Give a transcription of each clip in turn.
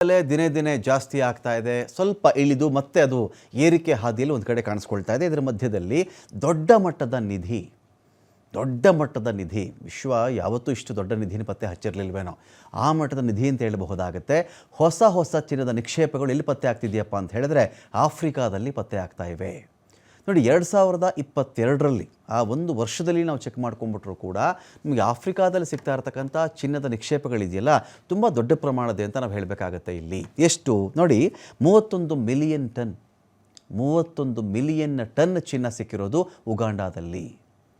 ದಿನೇ ದಿನೇ ಜಾಸ್ತಿ ಆಗ್ತಾ ಇದೆ. ಸ್ವಲ್ಪ ಇಳಿದು ಮತ್ತೆ ಅದು ಏರಿಕೆ ಹಾದಿಯಲ್ಲಿ ಒಂದು ಕಡೆ ಕಾಣಿಸ್ಕೊಳ್ತಾ ಇದೆ. ಇದರ ಮಧ್ಯದಲ್ಲಿ ದೊಡ್ಡ ಮಟ್ಟದ ನಿಧಿ ವಿಶ್ವ ಯಾವತ್ತೂ ಇಷ್ಟು ದೊಡ್ಡ ನಿಧಿನ ಪತ್ತೆ ಹಚ್ಚಿರಲಿಲ್ವೇನೋ, ಆ ಮಟ್ಟದ ನಿಧಿ ಅಂತ ಹೇಳಬಹುದಾಗುತ್ತೆ. ಹೊಸ ಚಿನ್ನದ ನಿಕ್ಷೇಪಗಳು ಎಲ್ಲಿ ಪತ್ತೆ ಆಗ್ತಿದೆಯಪ್ಪ ಅಂತ ಹೇಳಿದ್ರೆ ಆಫ್ರಿಕಾದಲ್ಲಿ ಪತ್ತೆ ಆಗ್ತಾ ಇವೆ. ನೋಡಿ, 2022ರಲ್ಲಿ ಆ ಒಂದು ವರ್ಷದಲ್ಲಿ ನಾವು ಚೆಕ್ ಮಾಡ್ಕೊಂಡ್ಬಿಟ್ರು ಕೂಡ ನಿಮಗೆ ಆಫ್ರಿಕಾದಲ್ಲಿ ಸಿಗ್ತಾ ಇರತಕ್ಕಂಥ ಚಿನ್ನದ ನಿಕ್ಷೇಪಗಳಿದೆಯಲ್ಲ, ತುಂಬ ದೊಡ್ಡ ಪ್ರಮಾಣದ ಅಂತ ನಾವು ಹೇಳಬೇಕಾಗತ್ತೆ. ಇಲ್ಲಿ ಎಷ್ಟು ನೋಡಿ, 31 ಮಿಲಿಯನ್ ಟನ್ ಚಿನ್ನ ಸಿಕ್ಕಿರೋದು ಉಗಾಂಡಾದಲ್ಲಿ.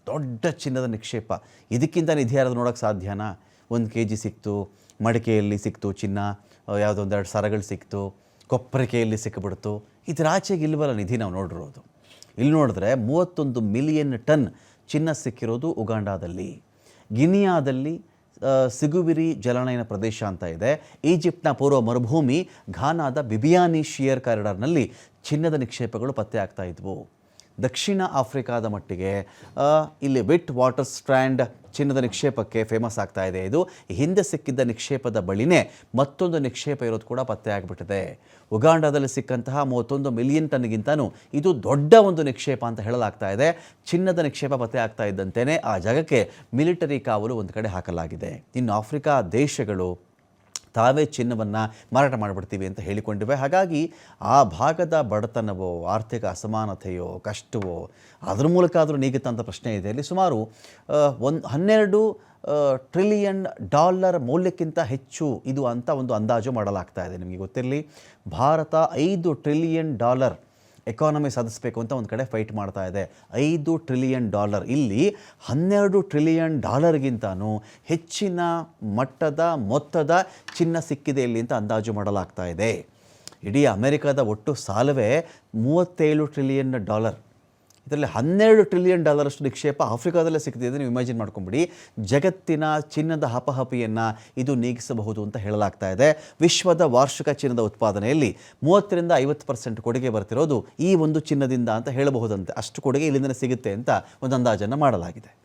ದೊಡ್ಡ ಚಿನ್ನದ ನಿಕ್ಷೇಪ. ಇದಕ್ಕಿಂತ ನಿಧಿ ಯಾರಾದ್ರು ನೋಡೋಕ್ಕೆ ಸಾಧ್ಯನಾ? 1 kg ಸಿಕ್ತು, ಮಡಿಕೆಯಲ್ಲಿ ಸಿಕ್ತು ಚಿನ್ನ, ಯಾವುದೋ 1-2 ಸರಗಳು ಸಿಕ್ತು, ಕೊಪ್ಪರಿಕೆಯಲ್ಲಿ ಸಿಕ್ಕಿಬಿಡ್ತು. ಇದರ ಆಚೆಗೆ ಇಲ್ವಲ್ಲ ನಿಧಿ ನಾವು ನೋಡಿರೋದು. ಇಲ್ಲಿ ನೋಡಿದ್ರೆ 31 ಮಿಲಿಯನ್ ಟನ್ ಚಿನ್ನ ಸಿಕ್ಕಿರೋದು ಉಗಾಂಡಾದಲ್ಲಿ. ಗಿನಿಯಾದಲ್ಲಿ ಸಿಗುವಿರಿ ಜಲನಯನ ಪ್ರದೇಶ ಅಂತ ಇದೆ. ಈಜಿಪ್ಟ್ನ ಪೂರ್ವ ಮರುಭೂಮಿ ಘಾನಾದ ಬಿಬಿಯಾನಿ ಶಿಯರ್ ಕಾರಿಡಾರ್ನಲ್ಲಿ ಚಿನ್ನದ ನಿಕ್ಷೇಪಗಳು ಪತ್ತೆ ಆಗ್ತಾ ಇದ್ವು. ದಕ್ಷಿಣ ಆಫ್ರಿಕಾದ ಮಟ್ಟಿಗೆ ಇಲ್ಲಿ ವಿಟ್ ವಾಟರ್ ಸ್ಟ್ರ್ಯಾಂಡ್ ಚಿನ್ನದ ನಿಕ್ಷೇಪಕ್ಕೆ ಫೇಮಸ್ ಆಗ್ತಾ ಇದೆ. ಇದು ಹಿಂದೆ ಸಿಕ್ಕಿದ್ದ ನಿಕ್ಷೇಪದ ಬಳಿನೇ ಮತ್ತೊಂದು ನಿಕ್ಷೇಪ ಇರೋದು ಕೂಡ ಪತ್ತೆ ಆಗಿಬಿಟ್ಟಿದೆ. ಉಗಾಂಡಾದಲ್ಲಿ ಸಿಕ್ಕಂತಹ 31 ಮಿಲಿಯನ್ ಟನ್ಗಿಂತನೂ ಇದು ದೊಡ್ಡ ಒಂದು ನಿಕ್ಷೇಪ ಅಂತ ಹೇಳಲಾಗ್ತಾ ಇದೆ. ಚಿನ್ನದ ನಿಕ್ಷೇಪ ಪತ್ತೆ ಆಗ್ತಾ ಇದ್ದಂತೆಯೇ ಆ ಜಾಗಕ್ಕೆ ಮಿಲಿಟರಿ ಕಾವಲು ಒಂದು ಕಡೆ ಹಾಕಲಾಗಿದೆ. ಇನ್ನು ಆಫ್ರಿಕಾ ದೇಶಗಳು ತಾವೇ ಚಿನ್ನವನ್ನು ಮಾರಾಟ ಮಾಡಿಬಿಡ್ತೀವಿ ಅಂತ ಹೇಳಿಕೊಂಡಿವೆ. ಹಾಗಾಗಿ ಆ ಭಾಗದ ಬಡತನವೋ, ಆರ್ಥಿಕ ಅಸಮಾನತೆಯೋ, ಕಷ್ಟವೋ ಅದರ ಮೂಲಕ ಆದರೂ ನೀಗುತ್ತಂಥ ಪ್ರಶ್ನೆ ಇದೆ. ಇಲ್ಲಿ ಸುಮಾರು $12 ಟ್ರಿಲಿಯನ್ ಮೌಲ್ಯಕ್ಕಿಂತ ಹೆಚ್ಚು ಇದು ಅಂತ ಒಂದು ಅಂದಾಜು ಮಾಡಲಾಗ್ತಾ ಇದೆ. ನಿಮಗೆ ಗೊತ್ತಿರಲಿ, ಭಾರತ $5 ಟ್ರಿಲಿಯನ್ ಎಕಾನಮಿ ಸಾಧಿಸಬೇಕು ಅಂತ ಒಂದು ಕಡೆ ಫೈಟ್ ಮಾಡ್ತಾ ಇದೆ. $5 ಟ್ರಿಲಿಯನ್. ಇಲ್ಲಿ $12 ಟ್ರಿಲಿಯನ್ ಹೆಚ್ಚಿನ ಮೊತ್ತದ ಚಿನ್ನ ಸಿಕ್ಕಿದೆ ಇಲ್ಲಿ ಅಂತ ಅಂದಾಜು ಮಾಡಲಾಗ್ತಾ ಇದೆ. ಇಡೀ ಅಮೆರಿಕದ ಒಟ್ಟು ಸಾಲವೇ $37 ಟ್ರಿಲಿಯನ್. ಇದರಲ್ಲಿ $12 ಟ್ರಿಲಿಯನ್ ಅಷ್ಟು ನಿಕ್ಷೇಪ ಆಫ್ರಿಕಾದಲ್ಲೇ ಸಿಕ್ಕಿದೆ. ನೀವು ಇಮ್ಯಾಜಿನ್ ಮಾಡ್ಕೊಂಬಿಡಿ. ಜಗತ್ತಿನ ಚಿನ್ನದ ಹಪಹಪಿಯನ್ನು ಇದು ನೀಗಿಸಬಹುದು ಅಂತ ಹೇಳಲಾಗ್ತಾ ಇದೆ. ವಿಶ್ವದ ವಾರ್ಷಿಕ ಚಿನ್ನದ ಉತ್ಪಾದನೆಯಲ್ಲಿ 30-50% ಕೊಡುಗೆ ಬರ್ತಿರೋದು ಈ ಒಂದು ಚಿನ್ನದಿಂದ ಅಂತ ಹೇಳಬಹುದಂತೆ. ಅಷ್ಟು ಕೊಡುಗೆ ಇಲ್ಲಿಂದಲೇ ಸಿಗುತ್ತೆ ಅಂತ ಒಂದು ಅಂದಾಜನ್ನು ಮಾಡಲಾಗಿದೆ.